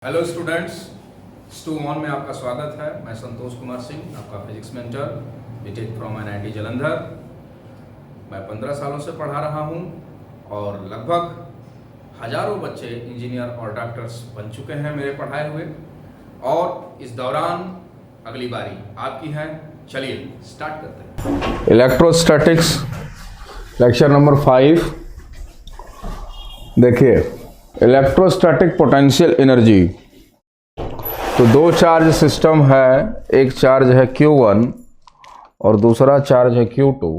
Hello students, stew one में आपका स्वागत है। मैं संतोष कुमार सिंह, आपका physics mentor, B Tech from NIT Jalandhar. मैं 15 सालों से पढ़ा रहा हूं और लगभग हजारों बच्चे इंजीनियर और डॉक्टर्स बन चुके हैं मेरे पढ़ाए हुए। और इस दौरान अगली बारी आपकी है। चलिए स्टार्ट करते हैं। Electrostatics lecture number 5। देखिए, इलेक्ट्रोस्टैटिक पोटेंशियल एनर्जी। तो दो चार्ज सिस्टम है, एक चार्ज है Q1 और दूसरा चार्ज है Q2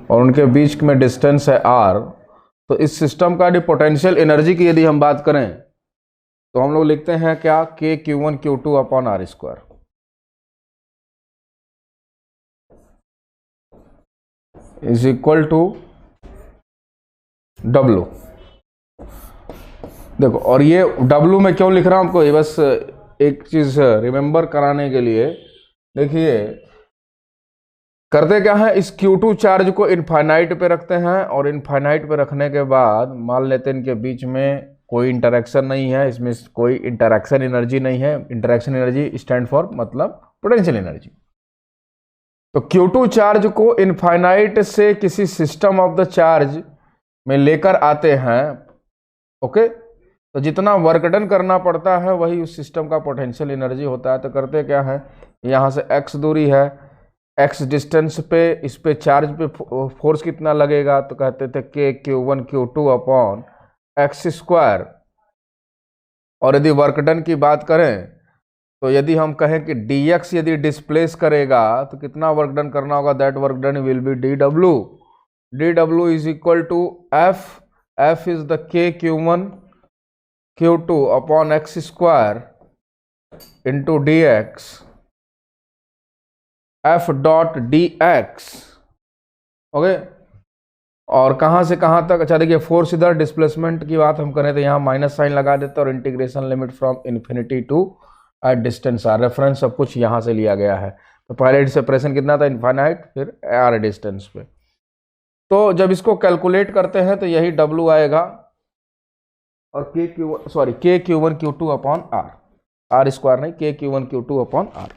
और उनके बीच में डिस्टेंस है R। तो इस सिस्टम का पोटेंशियल एनर्जी की यदि हम बात करें तो हम लोग लिखते हैं क्या, KQ1 Q2 upon R square is equal to W। देखो, और ये W में क्यों लिख रहा हूं आपको, ये बस एक चीज रिमेंबर कराने के लिए। देखिए, करते क्या है, इस Q2 चार्ज को इनफाइनाइट पे रखते हैं और इनफाइनाइट पे रखने के बाद मान लेते हैं इनके बीच में कोई इंटरेक्शन नहीं है, इसमें कोई इंटरेक्शन एनर्जी नहीं है। इंटरेक्शन एनर्जी स्टैंड फॉर मतलब पोटेंशियल एनर्जी। तो Q2 चार्ज को इनफाइनाइट से किसी सिस्टम ऑफ द चार्ज में लेकर आते हैं, ओके। तो जितना वर्क डन करना पड़ता है वही उस सिस्टम का पोटेंशियल एनर्जी होता है। तो करते क्या है, यहाँ से x दूरी है, x डिस्टेंस पे इस पे चार्ज पे फोर्स कितना लगेगा, तो कहते थे KQ1 Q2 upon x square. और यदि वर्क डन की बात करें तो यदि हम कहें कि dx यदि डिस्प्लेस करेगा तो कितना वर्क डन करना होगा, that work done will be dw is equal to f is the KQ1 Q2 upon x square into dx f dot dx, okay. और कहां से कहां तक, अच्छा देखिए, फोर्स इधर, डिस्प्लेसमेंट की बात हम करें तो यहां माइनस साइन लगा देते और integration limit from infinity to at distance r। Reference सब कुछ यहां से लिया गया है। तो पहले सेपरेशन कितना था, इनफाइनाइट, फिर r डिस्टेंस पे। तो जब इसको कैलकुलेट करते हैं तो यही W आएगा और KQ1 Q2 upon R square नहीं, KQ1 Q2 upon R।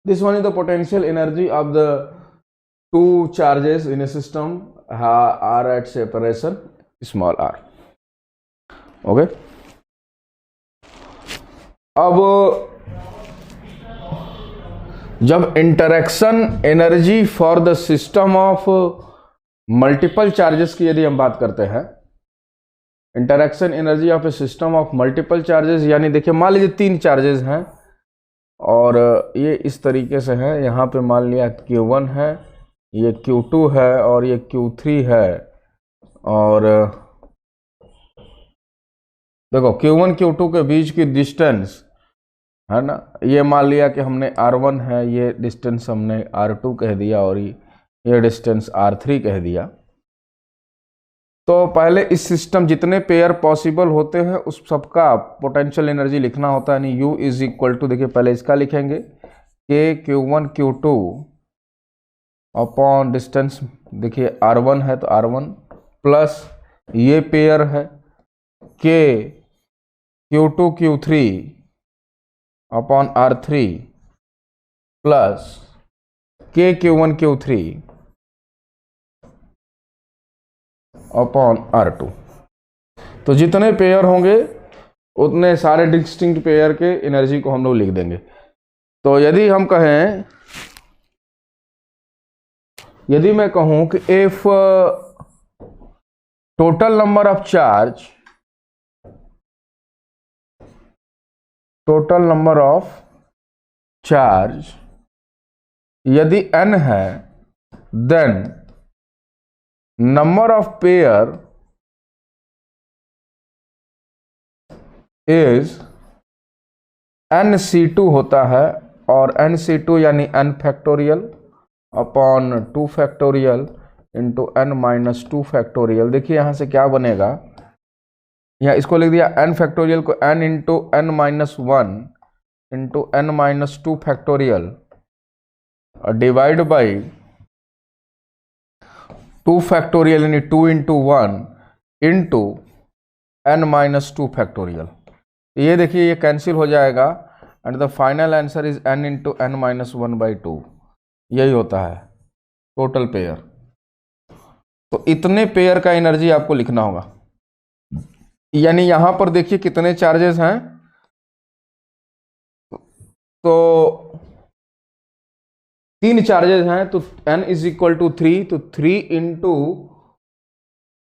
This one is the potential energy of the two charges in a system are at separation small r, ओके। अब जब interaction energy for the system of multiple charges की यदि हम बात करते हैं, interaction energy of a system of multiple charges, यानी देखिए मान लीजिए 3 चार्जेस हैं और ये इस तरीके से है। यहाँ पे मान लिया Q1 है, ये Q2 है और ये Q3 है। और देखो, Q1 Q2 के बीच की डिस्टेंस है ना, ये मान लिया कि हमने R1 है, ये डिस्टेंस हमने R2 कह दिया और ये डिस्टेंस R3 कह दिया। तो पहले इस सिस्टम जितने पेयर पॉसिबल होते हैं उस सबका पोटेंशियल एनर्जी लिखना होता है, यानी U इज इक्वल टू, देखिए पहले इसका लिखेंगे KQ1 Q2 अपॉन डिस्टेंस, देखिए R1 है तो R1 प्लस ये पेयर है KQ2 Q3 upon R3 plus KQ1 Q3 upon R2। तो जितने पेयर होंगे उतने सारे डिस्टिंक्ट पेयर के एनर्जी को हम लोग लिख देंगे। तो यदि हम कहें, यदि मैं कहूं कि if total number of charge यदि n है, then number of pair is nC2 होता है। और nC2 यानी n factorial upon 2 factorial into n minus 2 factorial. देखिए यहां से क्या बनेगा, यहाँ इसको लिख दिया n फैक्टोरियल को n into n minus 1 into n minus 2 factorial divide by 2 factorial यानी 2 इंटू 1 इंटू n-2 फैक्टोरियल। ये देखिए ये कैंसिल हो जाएगा and the final answer is n into n-1/2। यही होता है टोटल पेयर। तो इतने पेयर का एनर्जी आपको लिखना होगा। यानी यहां पर देखिए कितने चार्जेस हैं, तो 3 चार्जेस हैं, तो n इज इक्वल टू 3, तो 3 इंटू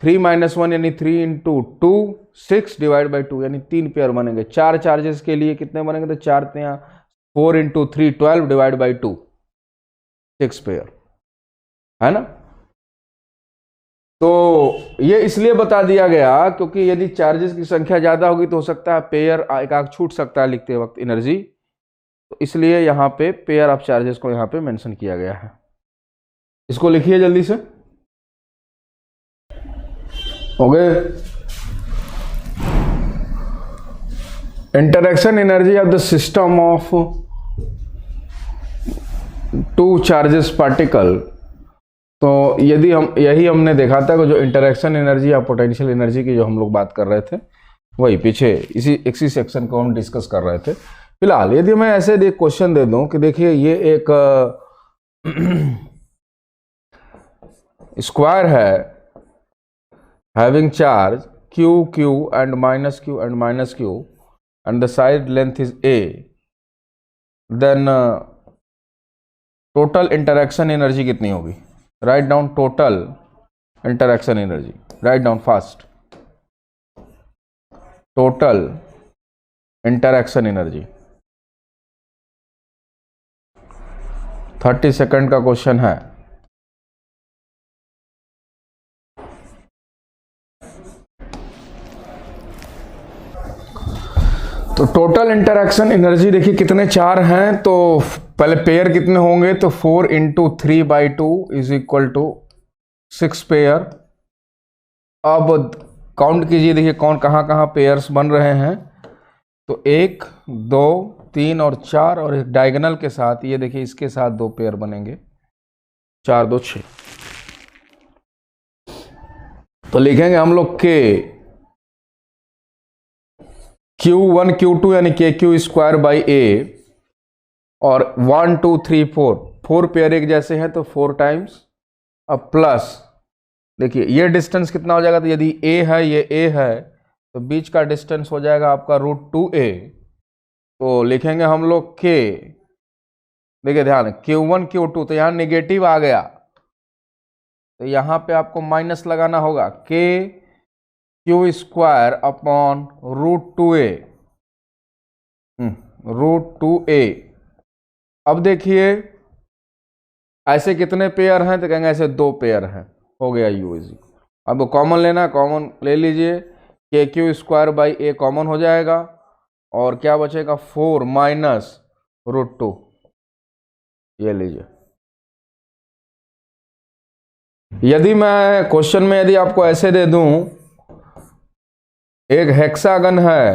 3-1 यानी 3 इंटू 2 6 डिवाइड बाई 2 यानी 3 पेयर बनेंगे। 4 चार्जेस के लिए कितने बनेंगे, तो 4 4 इंटू 3 12 डिवाइड बाई 2 6 पेयर, है ना। तो ये इसलिए बता दिया गया क्योंकि यदि चार्जेस की संख्या ज्यादा होगी तो हो सकता है पेयर एक आग छूट सकता है लिखते वक्त एनर्जी, तो इसलिए यहाँ पे पेयर ऑफ चार्जेस को यहाँ पे मेंशन किया गया है। इसको लिखिए जल्दी से। Okay, interaction energy of the system of 2 charges particle. तो यदि हम यही हमने देखा था कि जो इंटरेक्शन एनर्जी या पोटेंशियल एनर्जी की जो हम लोग बात कर रहे थे, वही पीछे इसी सेक्शन को हम डिस्कस कर रहे थे। फिलहाल यदि मैं ऐसे क्वेश्चन दे दूं कि देखिए ये एक स्क्वायर है having charge q and -q and the side length is a, then total interaction energy कितनी होगी? Write down total interaction energy, write down fast. Total interaction energy 30 second का क्वेश्चन है। तो टोटल इंटरेक्शन एनर्जी देखिए कितने 4 हैं, तो पहले पेयर कितने होंगे, तो 4 into 3/2 is equal to 6 pair. अब काउंट कीजिए, देखिए कौन कहाँ कहाँ पेयर्स बन रहे हैं। तो 1 2 3 और 4 और एक डायगोनल के साथ, ये देखिए इसके साथ 2 पेयर बनेंगे, 4 2 6। तो लिखेंगे हम लोग के Q1 Q2 यानी KQ स्क्वायर बाई A, और 1 2 3 4 पेयर एक जैसे हैं तो 4 टाइम्स। अब प्लस देखिए ये डिस्टेंस कितना हो जाएगा, तो यदि A है, ये A है, तो बीच का डिस्टेंस हो जाएगा आपका √2a। तो लिखेंगे हम लोग K, देखिए ध्यान Q1 Q2, तो यहाँ नेगेटिव आ गया तो यहाँ पे आपको माइनस लगाना होगा, KQ square upon √2a, √2a। अब देखिए ऐसे कितने पेयर हैं, तो कहेंगे ऐसे 2 पेयर हैं, हो गया U इज। अब कॉमन लेना, कॉमन ले लीजिए, KQ square by A common हो जाएगा और क्या बचेगा 4 माइनस √2, ये लीजिए। यदि मैं क्वेश्चन में यदि आपको ऐसे दे दूं, एक हेक्सागन है,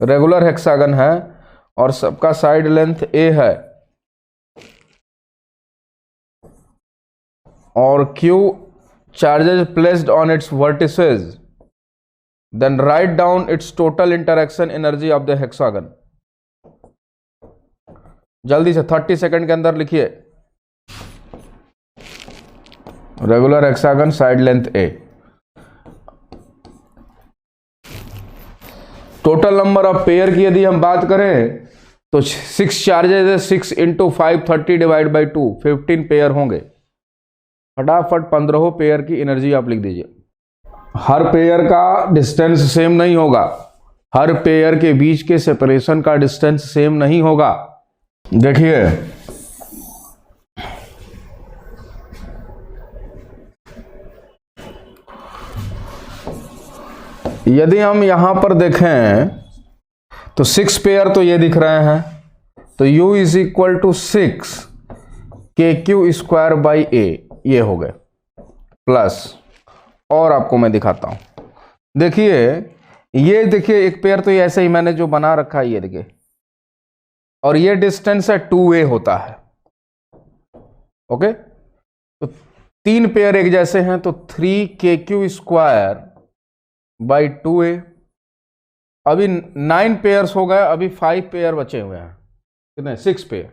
रेगुलर हेक्सागन है और सबका साइड लेंथ A है और Q charges placed on its vertices, then write down its total interaction energy of the hexagon। जल्दी से 30 सेकंड के अंदर लिखिए। Regular hexagon, side length A, total number of pair की यदि हम बात करें तो 6 चार्जेस है, 6 इंटू 5 30 डिवाइड बाई 2 15 पेयर होंगे। फटाफट 15 पेयर की एनर्जी आप लिख दीजिए। हर पेयर का डिस्टेंस सेम नहीं होगा, हर पेयर के बीच के सेपरेशन का डिस्टेंस सेम नहीं होगा। देखिए यदि हम यहां पर देखें तो 6 पेयर तो ये दिख रहे हैं, तो U is equal to 6 KQ square by A, ये हो गए प्लस। और आपको मैं दिखाता हूं, देखिए ये देखिए एक पेयर तो ये ऐसे ही मैंने जो बना रखा है, ये देखिए, और ये डिस्टेंस है 2a होता है। ओके, तो 3 पेयर एक जैसे हैं, तो 3kq² बाई 2a। अभी 9 पेयर्स हो गए, अभी 5 पेयर बचे हुए हैं, कितने, 6 पेयर।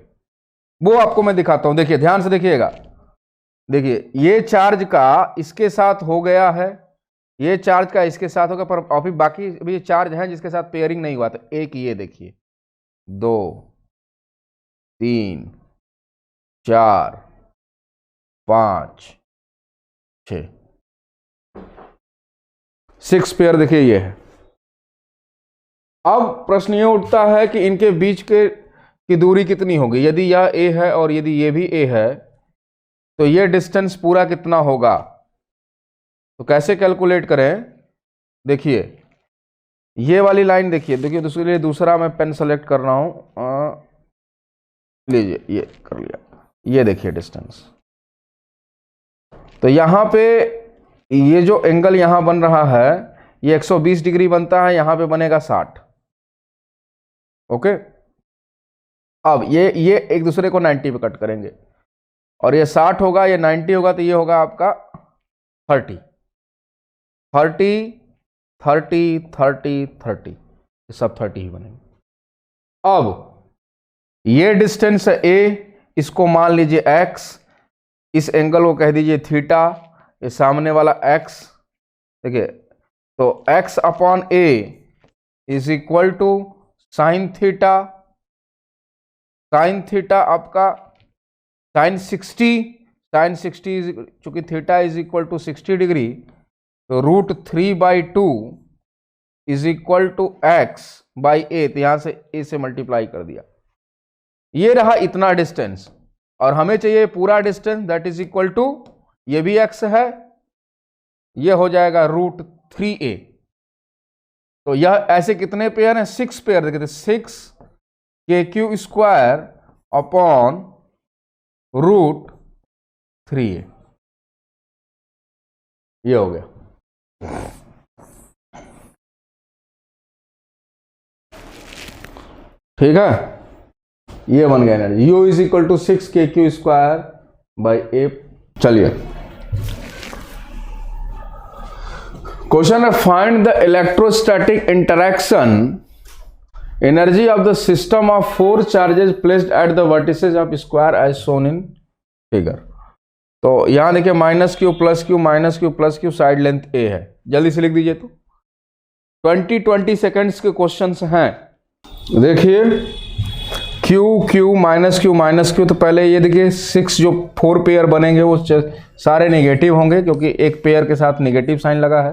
वो आपको मैं दिखाता हूं, देखिए ध्यान से देखिएगा। देखिए ये चार्ज का इसके साथ हो गया है, ये चार्ज का इसके साथ होगा, पर अभी बाकी अभी चार्ज है जिसके साथ पेयरिंग नहीं हुआ। तो एक ये देखिए, 2 3 4 5 6 6 पेयर देखिए ये है। अब प्रश्न ये उठता है कि इनके बीच की दूरी कितनी होगी। यदि यह a है और यदि ये भी a है, तो ये डिस्टेंस पूरा कितना होगा। तो कैसे कैलकुलेट करें, देखिए ये वाली लाइन देखिए, देखिए दूसरा मैं पेन सेलेक्ट कर रहा हूं, लीजिए ये कर लिया, ये देखिए डिस्टेंस। तो यहां पे ये जो एंगल यहां बन रहा है ये 120 डिग्री बनता है, यहां पे बनेगा 60। ओके, अब ये एक दूसरे को 90 पे कट करेंगे, और ये 60 होगा, ये 90 होगा, तो ये होगा आपका 30 30 30 30 30, ये सब 30 ही बनेंगे। अब ये डिस्टेंस है a, इसको मान लीजिए x, इस एंगल को कह दीजिए थीटा, ये सामने वाला x, देखिए तो x upon a is equal to sine theta. Sine theta आपका साइन 60 चूंकि theta is equal to 60 degree, तो √3/2 is equal to x by a, तो यहां से a से मल्टीप्लाई कर दिया। ये रहा इतना डिस्टेंस, और हमें चाहिए पूरा distance, that is equal to, ये भी x है, ये हो जाएगा √3a। तो यह ऐसे कितने पेयर हैं, 6 पेयर। देखिए 6kq² अपॉन √3a, ये हो गया। ठीक है, ये बन गया energy, U is equal to 6kq² by a। चलिए क्वेश्चन है, find the electrostatic interaction energy of the system of 4 charges placed at the vertices of square as shown in figure. तो यहां देखिए -q + q -q + q, side length a है, जल्दी से लिख दीजिए। तो 20 सेकेंड्स के क्वेश्चंस हैं। देखिए q -q, तो पहले ये देखिए 6 जो 4 पेयर बनेंगे वो सारे नेगेटिव होंगे, क्योंकि एक पेयर के साथ नेगेटिव साइन लगा है।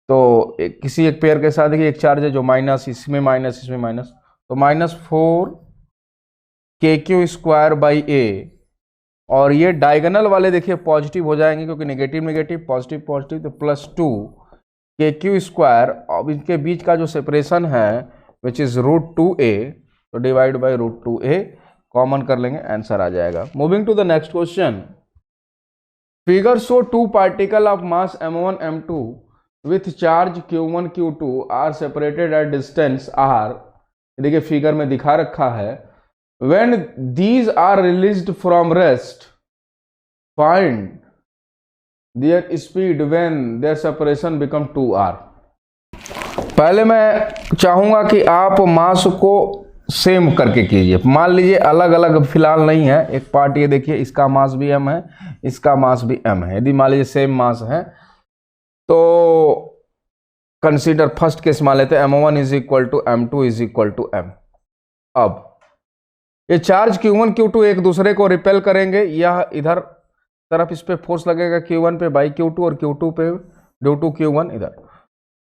तो किसी एक पेयर के साथ देखिए एक चार्ज है जो माइनस, इसमें माइनस, इसमें माइनस, तो -4kq² बाई a, और ये डायगोनल वाले देखिए पॉजिटिव हो जाएंगे, क्योंकि नेगेटिव नेगेटिव पॉजिटिव पॉजिटिव, तो +2kq²। अब इनके बीच का जो सेपरेशन है विच इज √2a, तो डिवाइड बाई √2a, कॉमन कर लेंगे, आंसर आ जाएगा। Moving to the next question, figure show 2 particle of mass m1 m2 with charge q1 q2 are separated at distance r। देखिए फिगर में दिखा रखा है, when these are released from rest find their speed when their separation become 2r। पहले मैं चाहूंगा कि आप मास को सेम करके कीजिए। मान लीजिए अलग अलग फिलहाल नहीं है, एक पार्ट ये देखिए, इसका मास भी m है, इसका मास भी m है। यदि मान लीजिए सेम मास है तो कंसीडर फर्स्ट केस मान लेते हैं m1 is equal to m2 is equal to m। अब ये चार्ज q1 q2 एक दूसरे को रिपेल करेंगे, यह इधर तरफ इस पे फोर्स लगेगा q1 पे बाई q2 और q2 पे ड्यू टू q1 इधर।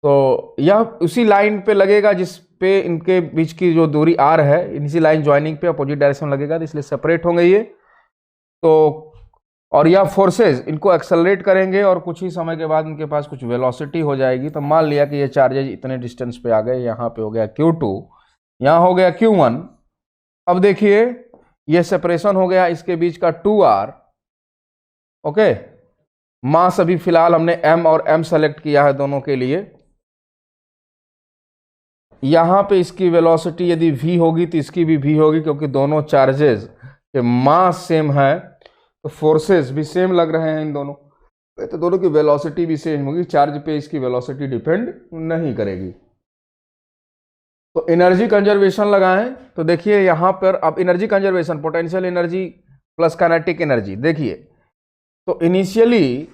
तो यह उसी लाइन पे लगेगा जिस पे इनके बीच की जो दूरी r है, इसी लाइन ज्वाइनिंग पे अपोजिट डायरेक्शन में लगेगा, तो इसलिए सेपरेट होंगे ये। तो और यह फोर्सेस इनको एक्सेलरेट करेंगे, और कुछ ही समय के बाद इनके पास कुछ वेलोसिटी हो जाएगी। तो मान लिया कि ये चार्जेज इतने डिस्टेंस पे आ गए, यहाँ पे हो गया q2, यहाँ हो गया q1। अब देखिए ये सेपरेशन हो गया इसके बीच का 2r। ओके, मास अभी फिलहाल हमने m और m सेलेक्ट किया है दोनों के लिए। यहाँ पे इसकी वेलोसिटी यदि v होगी तो इसकी भी v होगी, क्योंकि दोनों चार्जेस के मास सेम है। तो फोर्सेस भी सेम लग रहे हैं इन दोनों, तो दोनों की वेलोसिटी भी सेम होगी, चार्ज पे इसकी वेलोसिटी डिपेंड नहीं करेगी। तो एनर्जी कंजर्वेशन लगाएं तो देखिए यहां पर अब energy conservation, potential energy plus kinetic energy. देखिए तो इनिशियली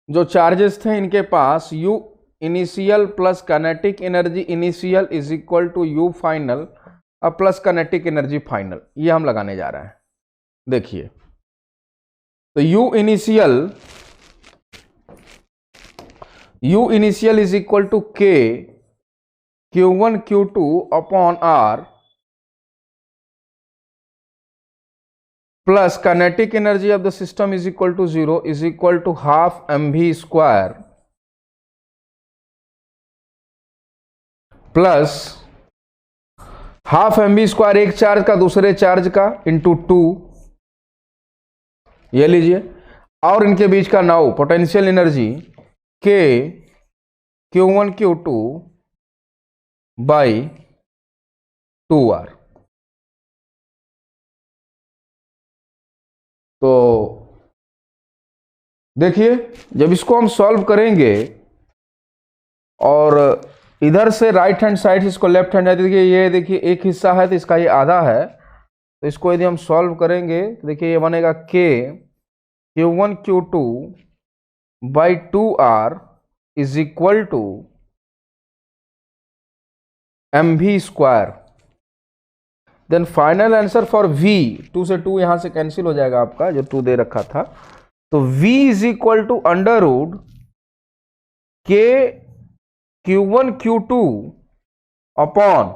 जो चार्जेस थे इनके पास U initial plus kinetic energy initial is equal to U final अब प्लस काइनेटिक एनर्जी फाइनल, ये हम लगाने जा रहे हैं। देखिए तो U initial is equal to K Q1 Q2 upon R plus kinetic energy of the system is equal to 0 is equal to half mv square plus half mv square एक charge का दूसरे चार्ज का into 2, ये लीजिए, और इनके बीच का now potential energy K Q1 Q2 by 2R। तो देखिए जब इसको हम सॉल्व करेंगे और इधर से राइट हैंड साइड इसको लेफ्ट हैंड साइड, देखिए ये देखिए एक हिस्सा है तो इसका ये आधा है, तो इसको यदि हम सॉल्व करेंगे तो देखिए ये बनेगा K Q1 Q2 by 2R is equal to mv square. Then final answer for v, 2 से 2 यहां से कैंसिल हो जाएगा आपका जो 2 दे रखा था, तो v is equal to under root K Q1 Q2 upon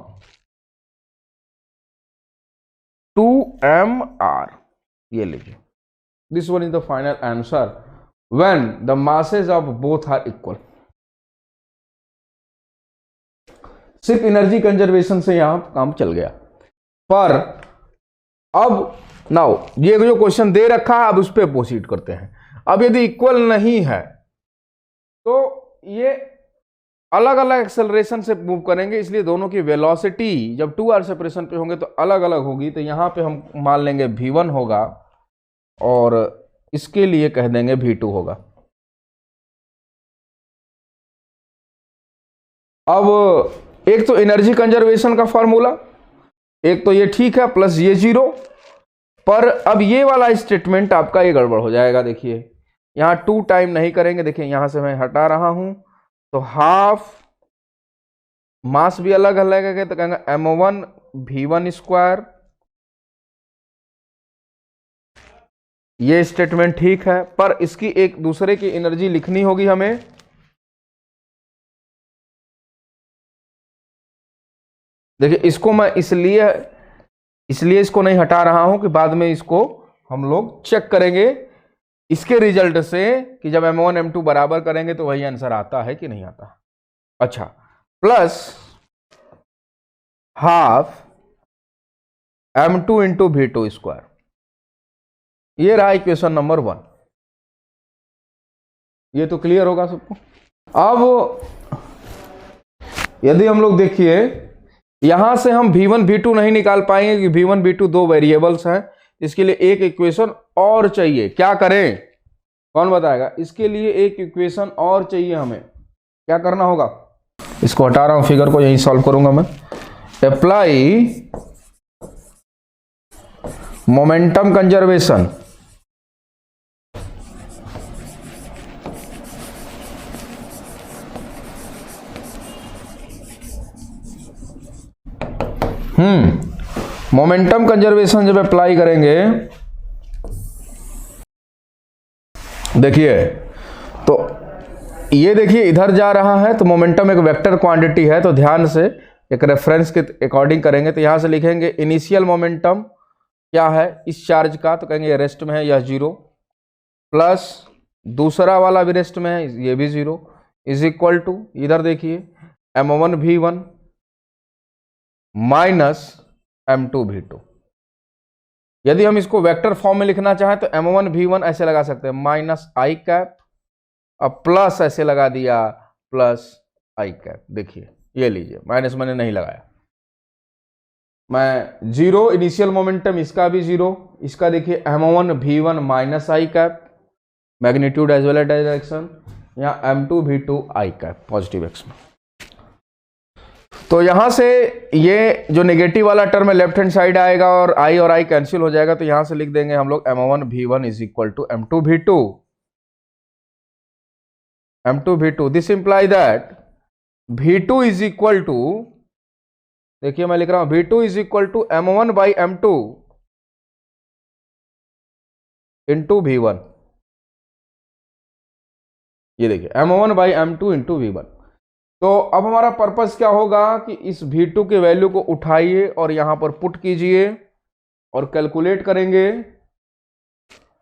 2mR। ये लीजिए, this one is the final answer when the masses of both are equal. सिर्फ एनर्जी कंजर्वेशन से यहां काम चल गया। पर अब नाउ ये जो क्वेश्चन दे रखा है अब उस पर प्रोसीड करते हैं। अब यदि इक्वल नहीं है तो ये अलग अलग एक्सेलरेशन से मूव करेंगे, इसलिए दोनों की वेलोसिटी जब 2R सेपरेशन पे होंगे तो अलग अलग होगी। तो यहां पे हम मान लेंगे v1 होगा और इसके लिए कह देंगे v2 होगा। अब एक तो एनर्जी कंजर्वेशन का फॉर्मूला, एक तो ये ठीक है प्लस ये 0, पर अब ये वाला स्टेटमेंट आपका ये गड़बड़ हो जाएगा। देखिए यहां 2 टाइम नहीं करेंगे, देखिए यहां से मैं हटा रहा हूं तो हाफ मास भी अलग अलग है, तो कहेंगे m1 v1 स्क्वायर। ये स्टेटमेंट ठीक है, पर इसकी एक दूसरे की एनर्जी लिखनी होगी हमें। देखिए इसको मैं इसलिए इसको नहीं हटा रहा हूं कि बाद में इसको हम लोग चेक करेंगे इसके रिजल्ट से कि जब m1 m2 बराबर करेंगे तो वही आंसर आता है कि नहीं आता। अच्छा, plus half m2 into v2 square, ये रहा इक्वेशन नंबर 1। ये तो क्लियर होगा सबको। अब यदि हम लोग देखिए यहां से हम v1 v2 नहीं निकाल पाएंगे कि v1 v2 दो वेरिएबल्स हैं, इसके लिए एक इक्वेशन और चाहिए। क्या करें, कौन बताएगा? इसके लिए एक इक्वेशन और चाहिए हमें। क्या करना होगा? इसको हटा रहा हूं, फिगर को यहीं सॉल्व करूंगा मैं। Apply momentum conservation, momentum conservation जब अप्लाई करेंगे, देखिए तो ये देखिए इधर जा रहा है तो मोमेंटम एक वेक्टर क्वांटिटी है, तो ध्यान से एक रेफरेंस के अकॉर्डिंग करेंगे। तो यहां से लिखेंगे इनिशियल मोमेंटम क्या है इस चार्ज का, तो कहेंगे रेस्ट में है यह 0, प्लस दूसरा वाला भी रेस्ट में है ये भी 0, इज इक्वल टू इधर देखिए m1 v1 minus m2 v2। यदि हम इसको वेक्टर फॉर्म में लिखना चाहें तो m1 v1 ऐसे लगा सकते हैं माइनस आई कैप, अब प्लस ऐसे लगा दिया प्लस आई कैप। देखिए ये लीजिए, माइनस मैंने नहीं लगाया। मैं जीरो इनिशियल मोमेंटम, इसका भी जीरो, इसका देखिए m1 v1 minus I cap magnitude as well as direction, यहाँ m2 v2 आई कैप पॉजिटिव एक्स में। तो यहां से ये जो नेगेटिव वाला टर्म है लेफ्ट हैंड साइड आएगा और आई कैंसिल हो जाएगा, तो यहां से लिख देंगे हम लोग m1 v1 is equal to m2 v2। This imply that v2 is equal to, देखिए मैं लिख रहा हूं v2 is equal to m1 by m2 into v1। ये देखिए m1 by m2 into v1। तो अब हमारा पर्पस क्या होगा कि इस v2 के वैल्यू को उठाइए और यहां पर पुट कीजिए और कैलकुलेट करेंगे।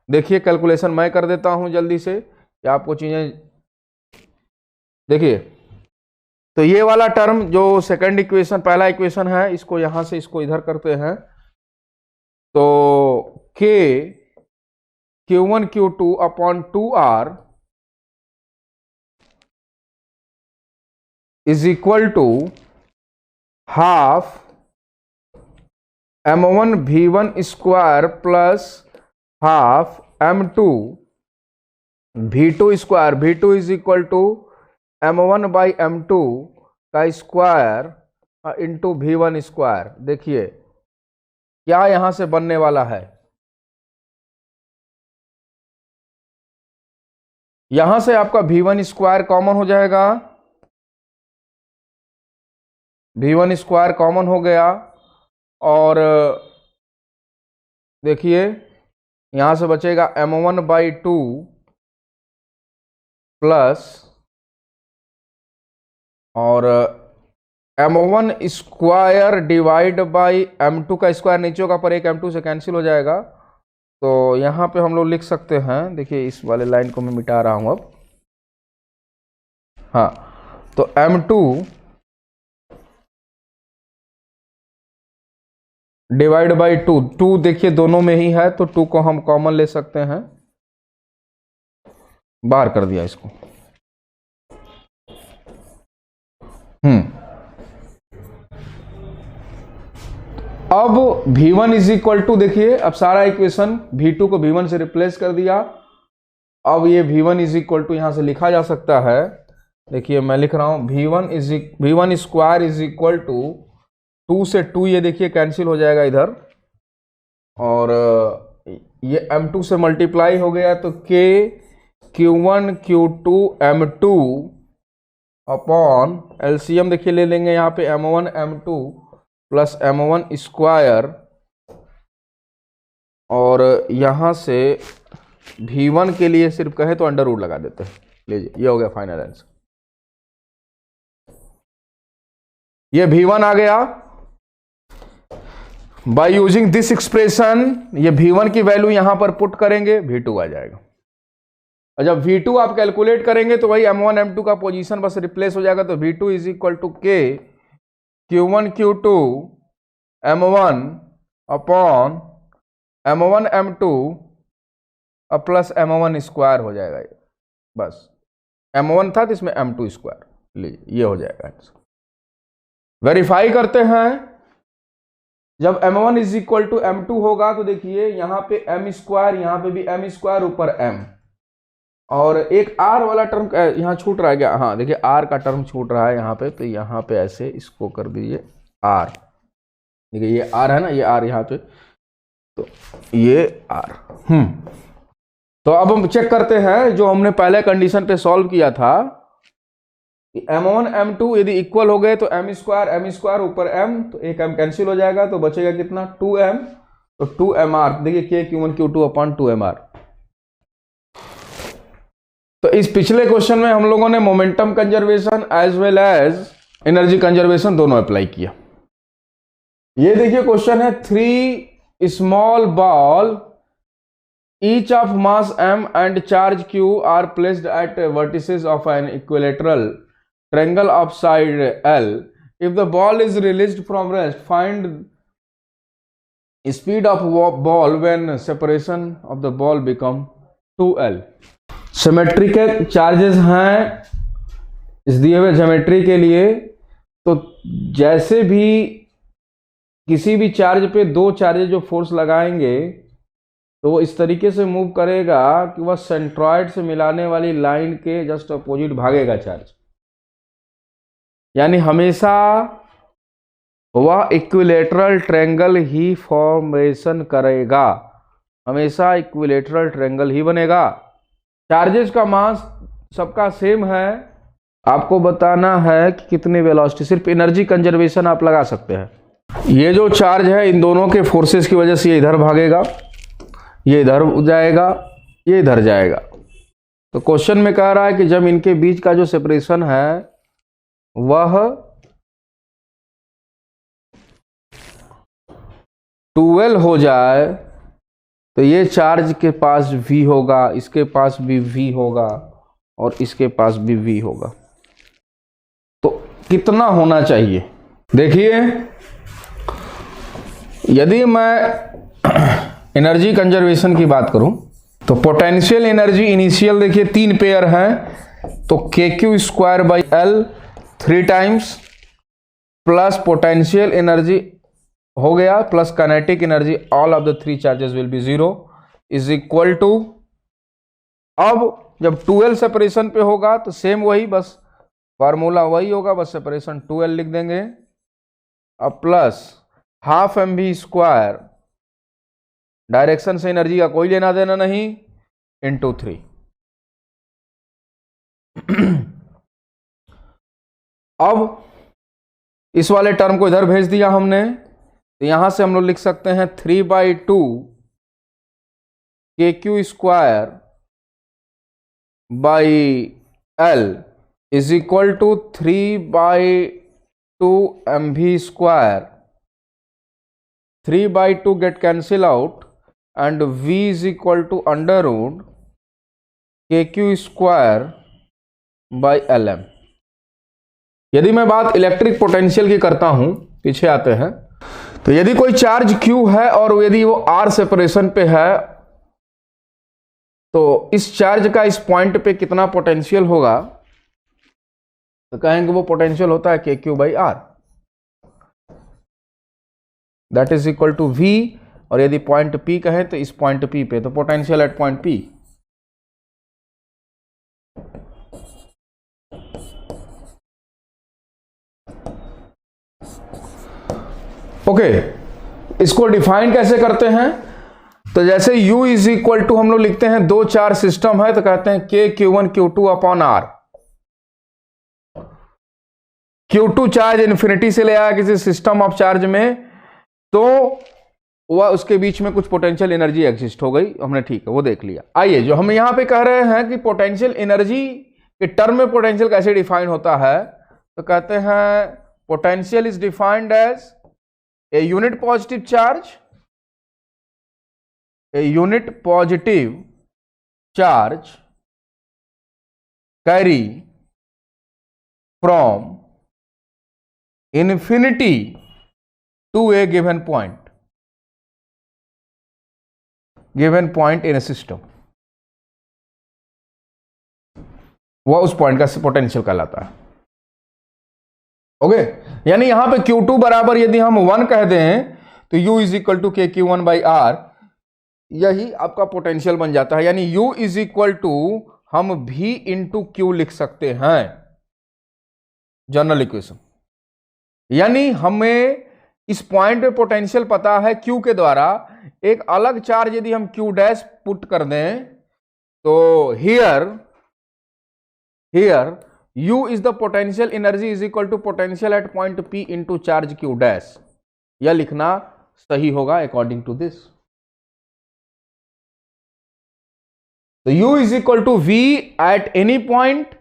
देखिए कैलकुलेशन मैं कर देता हूं जल्दी से, या आपको चीजें देखिए। तो ये वाला टर्म जो सेकंड इक्वेशन, पहला इक्वेशन है, इसको यहां से इसको इधर करते हैं, तो k q1 q2 upon 2r is equal to half m1 v1 square plus half m2 v2 square. v2 is equal to m1 by m2 का स्क्वायर इंटू v1 स्क्वायर। देखिए क्या यहां से बनने वाला है, यहां से आपका v1 स्क्वायर कॉमन हो जाएगा, v1 स्क्वायर कॉमन हो गया, और देखिए यहां से बचेगा m1 बाई 2 प्लस और m1 square divide by m2 का स्क्वायर, नीचे होगा पर एक m2 से कैंसिल हो जाएगा, तो यहां पे हम लोग लिख सकते हैं, देखिए इस वाले लाइन को मैं मिटा रहा हूं अब। हाँ, तो m2 डिवाइड बाई 2 देखिए दोनों में ही है, तो 2 को हम कॉमन ले सकते हैं, बाहर कर दिया इसको। अब v1 इज इक्वल टू, देखिए अब सारा इक्वेशन v2 को v1 से रिप्लेस कर दिया। अब ये v1 इज इक्वल टू यहां से लिखा जा सकता है, देखिए मैं लिख रहा हूं v1 square is equal to 2 से 2 ये देखिए कैंसिल हो जाएगा इधर, और ये m2 से मल्टीप्लाई हो गया, तो k q1 q2 m2 upon LCM देखिए ले लेंगे यहाँ पे m1 m2 plus m1 square, और यहां से v1 के लिए सिर्फ कहे तो अंडर रूट लगा देते हैं। लीजिए ये हो गया फाइनल आंसर, ये v1 आ गया। बाय यूजिंग दिस एक्सप्रेशन ये v1 की वैल्यू यहां पर पुट करेंगे, v2 आ जाएगा, और जब v2 आप कैलकुलेट करेंगे तो वही m1 m2 का पोजीशन बस रिप्लेस हो जाएगा, तो v2 is equal to k q1 q2 m1 upon m1 m2 plus m1 square हो जाएगा, ये बस m1 था तो इसमें m2 स्क्वायर, लीजिए ये हो जाएगा। वेरीफाई करते हैं, जब m1 is equal to m2 होगा तो देखिए यहां पे m स्क्वायर, यहां पे भी m स्क्वायर ऊपर m, और एक r वाला टर्म यहां छूट रहा है क्या, हाँ देखिए r का टर्म छूट रहा है यहां पे, तो यहां पे ऐसे इसको कर दीजिए r, देखिए ये r है ना, ये r यहां पे, तो ये r। तो अब हम चेक करते हैं जो हमने पहले कंडीशन पे सॉल्व किया था, m1 m2 यदि इक्वल हो गए तो m स्क्वायर ऊपर m, तो एक m कैंसिल हो जाएगा, तो बचेगा कितना 2m, तो 2mr, देखिए k q1 q2 upon 2mr। तो इस पिछले क्वेश्चन में हम लोगों ने momentum conservation as well as energy conservation दोनों अप्लाई किया। ये देखिए क्वेश्चन है, 3 small ball each of mass m and charge q are placed at vertices of an equilateral triangle of side L. If the ball is released from rest, find speed of ball when separation of the ball become 2L. Symmetry के charges हैं इस दिए हुए geometry के लिए, तो जैसे भी किसी भी चार्ज पे दो चार्जेस जो फोर्स लगाएंगे तो वो इस तरीके से मूव करेगा कि वह सेंट्रॉइड से मिलाने वाली लाइन के जस्ट अपोजिट भागेगा चार्ज, यानी हमेशा वह इक्विलेटरल ट्रायंगल ही फॉर्मेशन करेगा, हमेशा इक्विलेटरल ट्रायंगल ही बनेगा। चार्जेस का मास सबका सेम है, आपको बताना है कि कितनी वेलोसिटी, सिर्फ एनर्जी कंजर्वेशन आप लगा सकते हैं। ये जो चार्ज है इन दोनों के फोर्सेस की वजह से ये इधर भागेगा, ये इधर जाएगा, ये इधर जाएगा। तो क्वेश्चन में कह रहा है कि जब इनके बीच का जो सेपरेशन है वह 12 हो जाए तो ये चार्ज के पास V होगा, इसके पास भी V होगा और इसके पास भी V होगा। तो कितना होना चाहिए? देखिए, यदि मैं एनर्जी कंजर्वेशन की बात करूं तो पोटेंशियल एनर्जी इनिशियल देखिए 3 पेयर हैं, तो KQ²/L 3 times plus potential energy हो गया plus kinetic energy all of the 3 charges will be 0 is equal to, अब जब 2L सेपरेशन पे होगा तो सेम वही, बस फार्मूला वही होगा, बस सेपरेशन 2L लिख देंगे, अब प्लस हाफ mv², डायरेक्शन से एनर्जी का कोई लेना देना नहीं, इंटू 3। अब इस वाले टर्म को इधर भेज दिया हमने, तो यहां से हम लोग लिख सकते हैं 3/2 KQ²/L is equal to 3/2 mv²। 3/2 get cancel out and V is equal to √ KQ²/LM। यदि मैं बात इलेक्ट्रिक पोटेंशियल की करता हूं, पीछे आते हैं, तो यदि कोई चार्ज Q है और यदि वो R सेपरेशन पे है तो इस चार्ज का इस पॉइंट पे कितना पोटेंशियल होगा, तो कहेंगे वो पोटेंशियल होता है KQ/R, that is equal to V। और यदि पॉइंट P कहें तो इस पॉइंट P पे, तो potential at point P। Okay, इसको डिफाइन कैसे करते हैं? तो जैसे U इज इक्वल टू हम लोग लिखते हैं, दो चार्ज सिस्टम है तो कहते हैं KQ1 Q2/R। Q2 charge infinity से ले आया किसी सिस्टम ऑफ चार्ज में, तो वह उसके बीच में कुछ पोटेंशियल एनर्जी एग्जिस्ट हो गई, हमने ठीक है वो देख लिया। आइए, जो हम यहां पे कह रहे हैं कि पोटेंशियल एनर्जी के टर्म में पोटेंशियल कैसे डिफाइन होता है, तो कहते हैं potential is defined as a unit positive charge, a unit positive charge carry from infinity to a given point in a system, वह उस पॉइंट का पोटेंशियल कहलाता है। ओके, यानी यहां पे Q2 बराबर यदि हम 1 कह दें तो U is equal to KQ1/R, यही आपका पोटेंशियल बन जाता है। यानी U इज इक्वल टू हम V इंटू Q लिख सकते हैं, जनरल इक्वेशन। यानी हमें इस पॉइंट पे पोटेंशियल पता है Q के द्वारा, एक अलग चार्ज यदि हम Q डैश पुट कर दें तो here U is the potential energy is equal to potential at point P into charge Q dash, यह लिखना सही होगा अकॉर्डिंग टू दिस। तो U is equal to V at any point,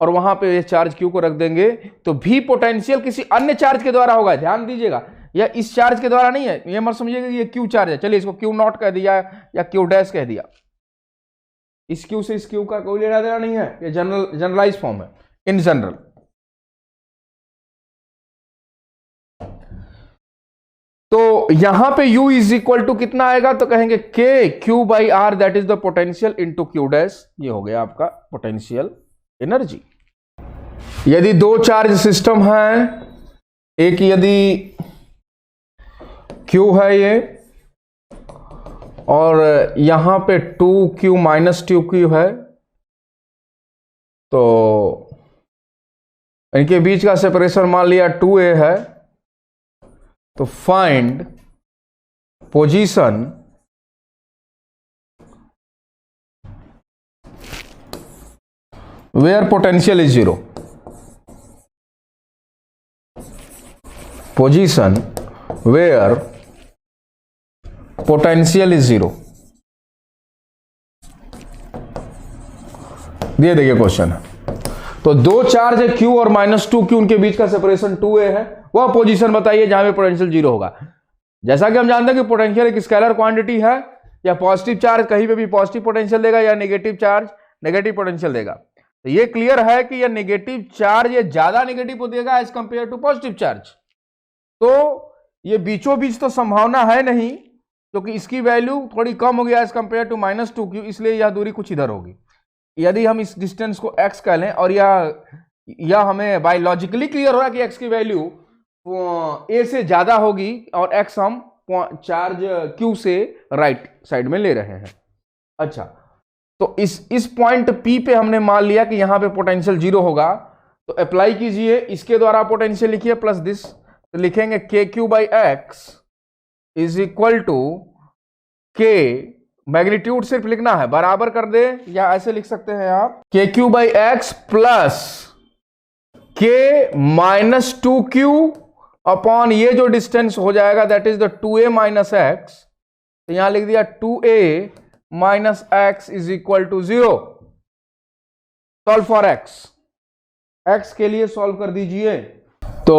और वहां पे ये चार्ज Q को रख देंगे, तो V पोटेंशियल किसी अन्य चार्ज के द्वारा होगा, ध्यान दीजिएगा, या इस चार्ज के द्वारा नहीं है, ये मत समझिएगा कि ये Q चार्ज है, चलिए इसको Q0 कह दिया या Q डैश कह दिया, इस Q से इस Q का कोई लेना देना नहीं है, ये जनरलाइज फॉर्म है, इन जनरल। तो यहां पे U इज इक्वल टू कितना आएगा, तो कहेंगे KQ/R that is the potential into Q dash, ये हो गया आपका पोटेंशियल एनर्जी। यदि दो चार्ज सिस्टम है, एक यदि Q है ये, और यहां पे 2Q माइनस 2Q है, तो इनके बीच का सेपरेशन मान लिया 2A है। तो find position where potential is zero. Position where potential is zero. ये देखिए क्वेश्चन है। तो दो चार्ज है Q और -2Q, उनके बीच का सेपरेशन 2A है। वह पोजीशन बताइए जहां पे पोटेंशियल जीरो होगा। जैसा कि हम जानते हैं कि पोटेंशियल एक स्केलर क्वांटिटी है, या पॉजिटिव चार्ज कहीं पे भी पॉजिटिव पोटेंशियल देगा, या नेगेटिव चार्ज नेगेटिव पोटेंशियल देगा। तो ये क्लियर है कि यह नेगेटिव चार्ज ये ज्यादा नेगेटिव देगा as compare to positive charge. तो ये बीचों बीच तो संभावना है नहीं, क्योंकि इसकी वैल्यू थोड़ी कम हो गया एज कंपेयर टू -2Q, इसलिए यह दूरी कुछ इधर होगी। यदि हम इस डिस्टेंस को x कह लें, और यह हमें बायोलॉजिकली क्लियर हो रहा है कि x की वैल्यू a से ज्यादा होगी, और x हम चार्ज q से राइट साइड में ले रहे हैं। अच्छा, तो इस पॉइंट P पे हमने मान लिया कि यहां पे पोटेंशियल जीरो होगा, तो अप्लाई कीजिए, इसके द्वारा पोटेंशियल लिखिए प्लस दिस, तो लिखेंगे KQ/x is equal to K, magnitude सिर्फ लिखना है, बराबर कर दे, या ऐसे लिख सकते हैं आप KQ/x plus K -2Q upon ये जो डिस्टेंस हो जाएगा that is the 2A minus x। तो यहां लिख दिया 2A minus x is equal to 0। Solve for x के लिए सॉल्व कर दीजिए। तो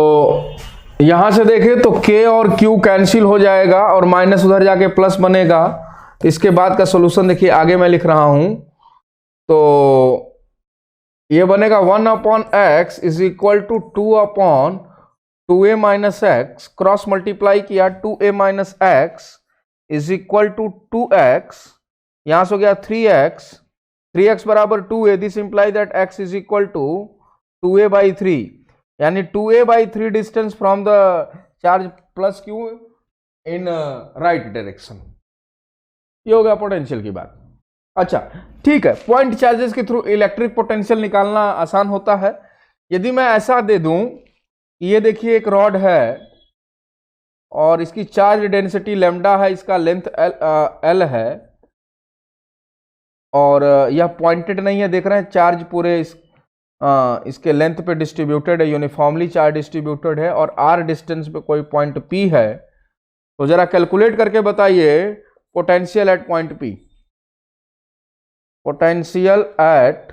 यहां से देखें तो K और Q कैंसिल हो जाएगा, और माइनस उधर जाके प्लस बनेगा। इसके बाद का सॉल्यूशन देखिए, आगे मैं लिख रहा हूं, तो ये बनेगा 1/x is equal to 2/2A minus x, cross multiply किया 2A minus x is equal to 2x, यहां से हो गया 3x बराबर 2A, this imply that x is equal to 2A/3, यानी 2A/3 distance from the charge plus Q in right direction. ये हो गया पोटेंशियल की बात। अच्छा ठीक है, पॉइंट चार्जेस के थ्रू इलेक्ट्रिक पोटेंशियल निकालना आसान होता है। यदि मैं ऐसा दे दूं, ये देखिए एक रॉड है और इसकी चार्ज डेंसिटी लैम्डा है, इसका लेंथ L है, और यह पॉइंटेड नहीं है, देख रहे हैं चार्ज पूरे इसके लेंथ पे डिस्ट्रीब्यूटेड है, यूनिफॉर्मली चार्ज डिस्ट्रीब्यूटेड है, और r डिस्टेंस पे कोई पॉइंट P है। तो जरा कैलकुलेट करके बताइए potential at point P। Potential at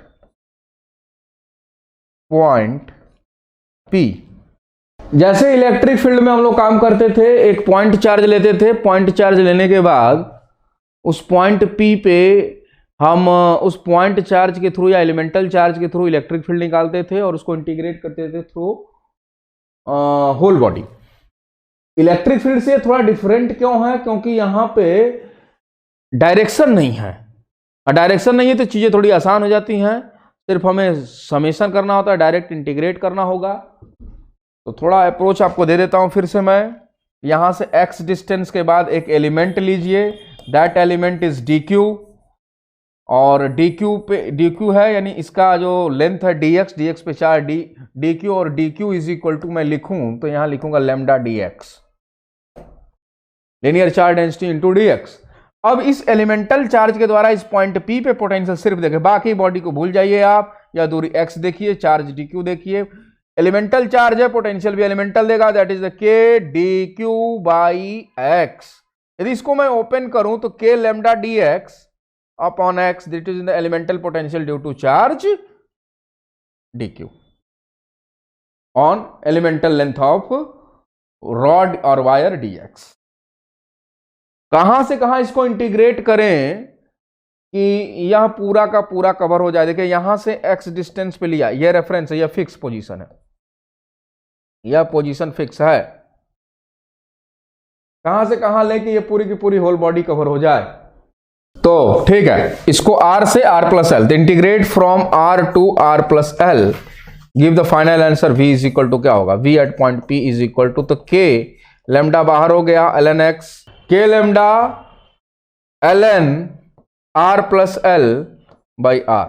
point P, जैसे इलेक्ट्रिक फील्ड में हम लोग काम करते थे, एक पॉइंट चार्ज लेते थे, पॉइंट चार्ज लेने के बाद उस पॉइंट P पे हम उस पॉइंट चार्ज के थ्रू या एलिमेंटल चार्ज के थ्रू इलेक्ट्रिक फील्ड निकालते थे, और उसको इंटीग्रेट करते थे through whole body. Electric field से थोड़ा डिफरेंट क्यों है? क्योंकि यहां पे डायरेक्शन नहीं है, और डायरेक्शन नहीं है तो चीजें थोड़ी आसान हो जाती हैं, सिर्फ हमें समेशन करना होता है, डायरेक्ट इंटीग्रेट करना होगा। तो थोड़ा अप्रोच आपको दे देता हूं फिर से मैं। यहां से x डिस्टेंस के बाद एक एलिमेंट लीजिए, दैट एलिमेंट इज dq, और dq है, यानी इसका जो लेंथ है dx पे चार्ज dq, और dq इज इक्वल टू मैं लिखूं तो यहां लिखूंगा lambda dx, linear charge density into dx। अब इस एलिमेंटल चार्ज के द्वारा इस पॉइंट P पे पोटेंशियल सिर्फ देखें, बाकी बॉडी को भूल जाइए आप, या दूरी x देखिए, चार्ज dq देखिए, एलिमेंटल चार्ज है, पोटेंशियल भी एलिमेंटल देगा, that is the k dq/x। यदि इसको मैं ओपन करूं तो k lambda dx upon x, that is the elemental potential due to charge dq on elemental length of rod और वायर dx। कहां से कहां इसको इंटीग्रेट करें कि यह पूरा का पूरा कवर हो जाए। देखिए यहां से x डिस्टेंस पे लिया, यह रेफरेंस है, यह फिक्स पोजीशन है, यह पोजीशन फिक्स है। कहां से कहां लेके ये पूरी की पूरी होल बॉडी कवर हो जाए। तो ठीक है, इसको r से r प्लस एल, तो integrate from r to r plus L, give the final answer v is equal to क्या होगा, v at point P is equal to, तो k लेमडा बाहर हो गया, ln x k lambda ln r plus l by r,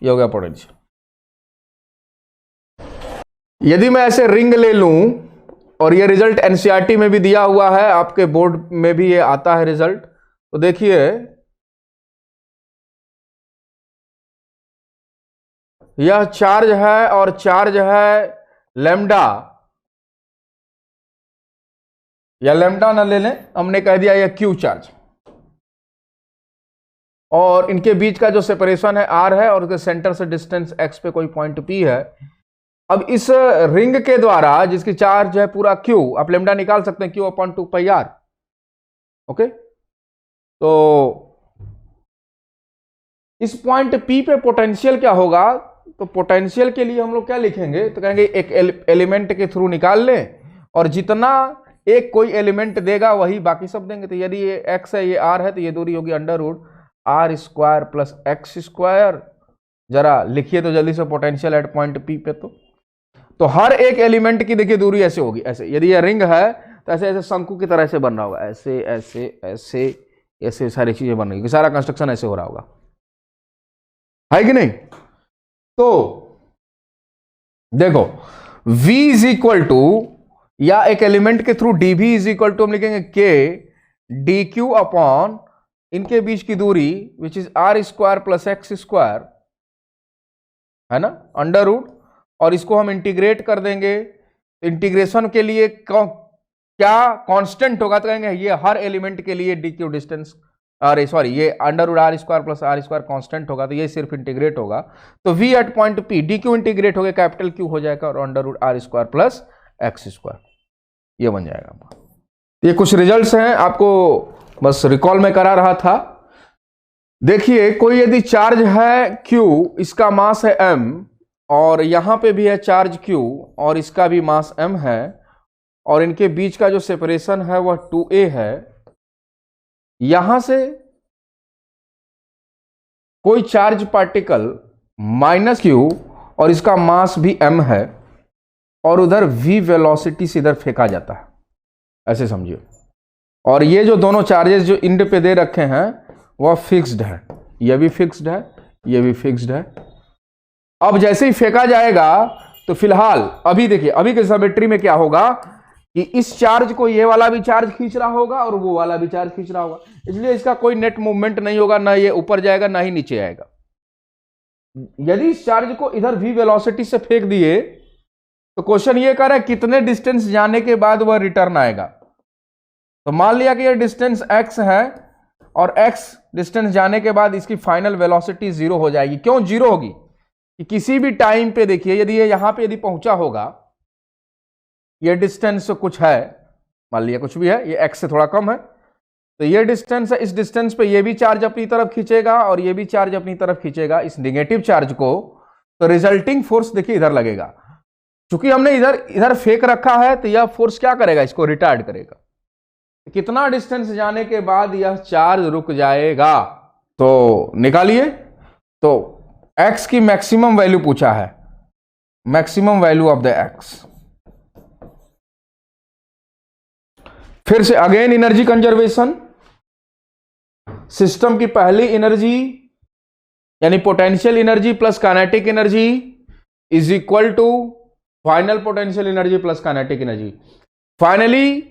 ये हो गया potential. यदि मैं ऐसे रिंग ले लूं, और ये रिजल्ट एनसीईआरटी में भी दिया हुआ है, आपके बोर्ड में भी ये आता है रिजल्ट, तो देखिए यह चार्ज है और चार्ज है लेमडा, या लेमडा ना ले लें, हमने कह दिया यह क्यू चार्ज, और इनके बीच का जो सेपरेशन है r है, और उसके सेंटर से डिस्टेंस x पे कोई पॉइंट p है। अब इस रिंग के द्वारा जिसकी चार्ज है पूरा q, आप लेमडा निकाल सकते हैं, q अपॉन 2πr। ओके, तो इस पॉइंट p पे पोटेंशियल क्या होगा, तो पोटेंशियल के लिए हम लोग क्या लिखेंगे, तो कहेंगे एक एलिमेंट के थ्रू निकाल लें, और जितना एक कोई एलिमेंट देगा वही बाकी सब देंगे। तो यदि ये x है, ये r है, तो ये दूरी होगी under root r square plus x square. जरा लिखिए तो जल्दी से पोटेंशियल एट पॉइंट p पे। तो हर एक एलिमेंट की देखिए दूरी ऐसे होगी, ऐसे। यदि ये रिंग है तो ऐसे ऐसे शंकु की तरह ऐसे बन रहा होगा, ऐसे ऐसे ऐसे ऐसे सारी चीजें बन रही, सारा कंस्ट्रक्शन ऐसे हो रहा होगा, है कि नहीं। तो देखो v इज इक्वल टू, या एक एलिमेंट के through dv is equal to हम लिखेंगे k dq अपॉन इनके बीच की दूरी which is r square plus x square, है ना, अंडर रूट, और इसको हम इंटीग्रेट कर देंगे। इंटीग्रेशन के लिए क्या कांस्टेंट होगा, तो कहेंगे ये हर एलिमेंट के लिए dq डिस्टेंस, अरे सॉरी, ये under root r square plus r square constant होगा, तो ये सिर्फ इंटीग्रेट होगा। तो v at point p dq integrate हो गया, कैपिटल Q हो जाएगा, और under root r square plus x square, ये बन जाएगा। ये कुछ रिजल्ट्स हैं, आपको बस रिकॉल में करा रहा था। देखिए कोई यदि चार्ज है q, इसका मास है m, और यहां पे भी है चार्ज q और इसका भी मास m है, और इनके बीच का जो सेपरेशन है वह 2a है। यहां से कोई चार्ज पार्टिकल माइनस q और इसका मास भी m है, और उधर v वेलोसिटी से इधर फेंका जाता है, ऐसे समझिए। और ये जो दोनों चार्जेस जो इंड पे दे रखे हैं वह फिक्स्ड है, ये भी फिक्स्ड है, ये भी फिक्स्ड है। अब जैसे ही फेंका जाएगा तो फिलहाल अभी देखिए, अभी के ज्योमेट्री में क्या होगा कि इस चार्ज को ये वाला भी चार्ज खींच रहा होगा और वो वाला भी चार्ज खींच रहा होगा, इसलिए इसका कोई नेट मूवमेंट नहीं होगा, ना ये ऊपर जाएगा ना ही नीचे आएगा। यदि इस चार्ज को इधर v वेलोसिटी से फेंक दिए तो क्वेश्चन ये कर रहा है कितने डिस्टेंस जाने के बाद वह रिटर्न आएगा। तो मान लिया कि यह डिस्टेंस x है, और x डिस्टेंस जाने के बाद इसकी फाइनल वेलोसिटी 0 हो जाएगी। क्यों 0 होगी, कि किसी भी टाइम पे देखिए, यदि ये यहां पे यदि पहुंचा होगा, ये डिस्टेंस कुछ है, मान लिया कुछ भी है, ये x से थोड़ा कम है, तो ये डिस्टेंस है, इस डिस्टेंस पे ये भी चार्ज अपनी तरफ खींचेगा और ये भी चार्ज अपनी तरफ खींचेगा इस नेगेटिव चार्ज को, तो रिजल्टिंग फोर्स देखिए इधर लगेगा। क्योंकि हमने इधर फेंक रखा है, तो यह फोर्स क्या करेगा, इसको रिटार्ड करेगा। कितना डिस्टेंस जाने के बाद यह चार्ज रुक जाएगा, तो निकालिए। तो x की मैक्सिमम वैल्यू पूछा है, maximum value of the x। फिर से अगेन एनर्जी कंजर्वेशन, सिस्टम की पहली एनर्जी यानी potential energy plus kinetic energy is equal to final potential energy plus kinetic energy. Finally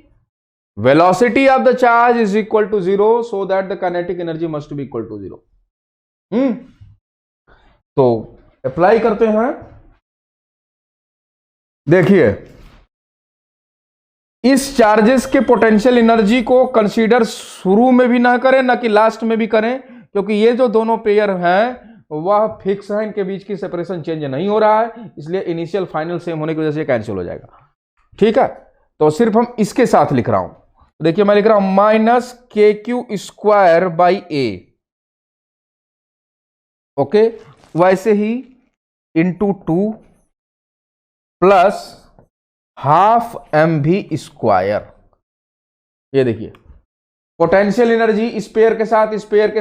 velocity of the charge is equal to 0, so that the kinetic energy must be equal to 0। तो apply करते हैं। देखिए इस charges के potential energy को consider शुरू में भी ना करें, ना कि लास्ट में भी करें, क्योंकि ये जो दोनों पेयर हैं वह फिक्स है, इनके बीच की सेपरेशन चेंज नहीं हो रहा है, इसलिए इनिशियल फाइनल सेम होने की वजह से कैंसिल हो जाएगा। ठीक है, तो सिर्फ हम इसके साथ लिख रहा हूं। देखिए मैं लिख रहा हूं minus K Q square by A, okay, वैसे ही into 2 plus half M v square. ये देखिए पोटेंशियल एनर्जी इस पेयर के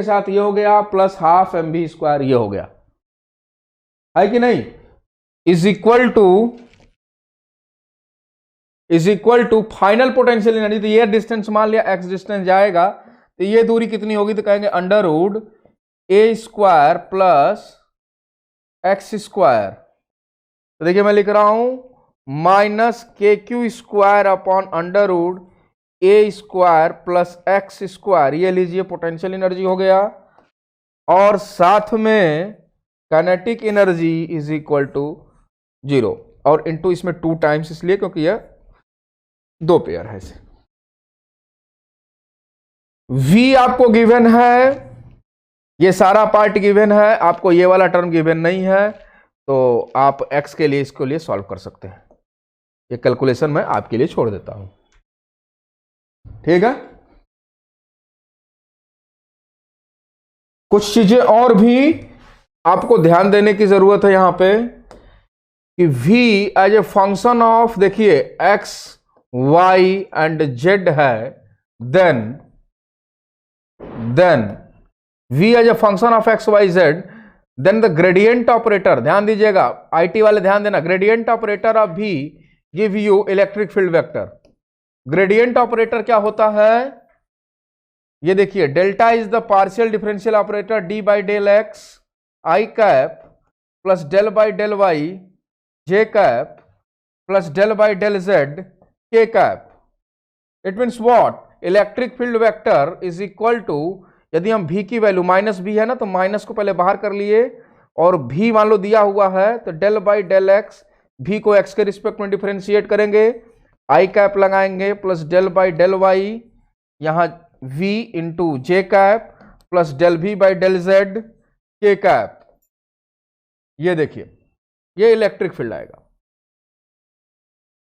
साथ ये हो गया, plus half M v square ये हो गया, है कि नहीं, is equal to is equal to final potential energy. तो ये डिस्टेंस मान लिया x डिस्टेंस जाएगा, तो ये दूरी कितनी होगी, तो कहेंगे under root a square plus X square. तो देखिए मैं लिख रहा हूं minus K Q square upon under root A square plus X square. ये लीजिए पोटेंशियल एनर्जी हो गया, और साथ में kinetic energy is equal to 0, और इनटू इसमें 2 टाइम्स इसलिए क्योंकि यह 2 पेयर है इसे। V आपको गिवन है, ये सारा पार्ट गिवन है, आपको ये वाला टर्म गिवन नहीं है, तो आप x के लिए इसको लिए सॉल्व कर सकते हैं। ये कैलकुलेशन मैं आपके लिए छोड़ देता हूं, ठीक है। कुछ चीजें और भी आपको ध्यान देने की जरूरत है यहां पे कि v as a function of, देखिए x y एंड z है, then v as a function of x y z, then the gradient operator, ध्यान दीजिएगा आईटी वाले ध्यान देना, gradient operator of v give you electric field vector. Gradient operator क्या होता है, ये देखिए delta is the partial differential operator d by del x i cap plus del by del y j cap plus del by del z k cap. It means what, electric field vector is equal to, यदि हम v की value minus भी है ना, तो minus को पहले बाहर कर लिए, और v मान लो दिया हुआ है, तो del by del x, v को x के रिस्पेक्ट में डिफरेंशिएट करेंगे, आई कैप लगाएंगे plus del by del y, यहां v into j cap plus del v by del z k cap. ये देखिए ये इलेक्ट्रिक फील्ड आएगा,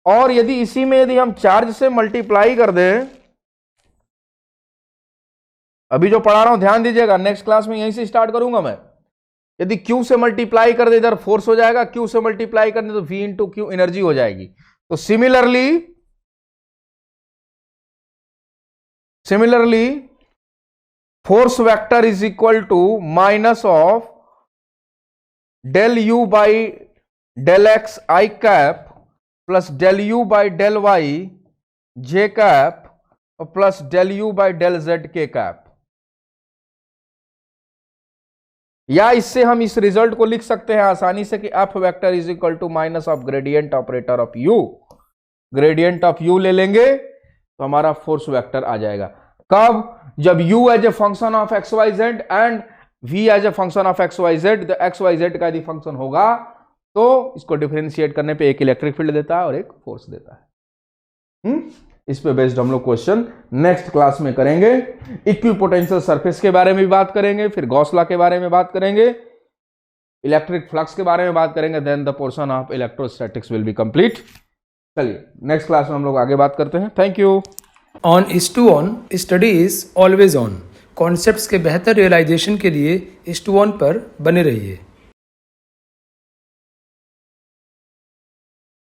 और यदि इसी में यदि हम चार्ज से मल्टीप्लाई कर दें, अभी जो पढ़ा रहा हूं ध्यान दीजिएगा, नेक्स्ट क्लास में यहीं से स्टार्ट करूंगा मैं। यदि Q से मल्टीप्लाई कर दे, इधर फोर्स हो जाएगा, Q से मल्टीप्लाई करने तो V इंटू क्यू एनर्जी हो जाएगी। तो similarly force vector is equal to minus of del U by del x i cap plus del U by del y j cap plus del U by del z k cap. या इससे हम इस result को लिख सकते हैं आसानी से कि F vector is equal to minus of gradient operator of U. Gradient of U ले लेंगे तो हमारा फोर्स वेक्टर आ जाएगा। कब, जब U as a function of x y z and v as a function of x y z, तो x y z का यदि फंक्शन होगा तो इसको डिफरेंशिएट करने पे एक इलेक्ट्रिक फील्ड देता है और एक फोर्स देता है। इस पे बेस्ड हम लोग क्वेश्चन नेक्स्ट क्लास में करेंगे। इक्विपोटेंशियल सरफेस के बारे में भी बात करेंगे, फिर गॉस लॉ के बारे में बात करेंगे, इलेक्ट्रिक फ्लक्स के बारे में बात करेंगे, then the portion of electrostatics will be complete. चलिए नेक्स्ट क्लास में हम लोग आगे बात करते हैं। Thank you. On IS2ON study is always on. Concepts के बेहतर रियलाइजेशन के लिए IS2ON पर बने रहिए।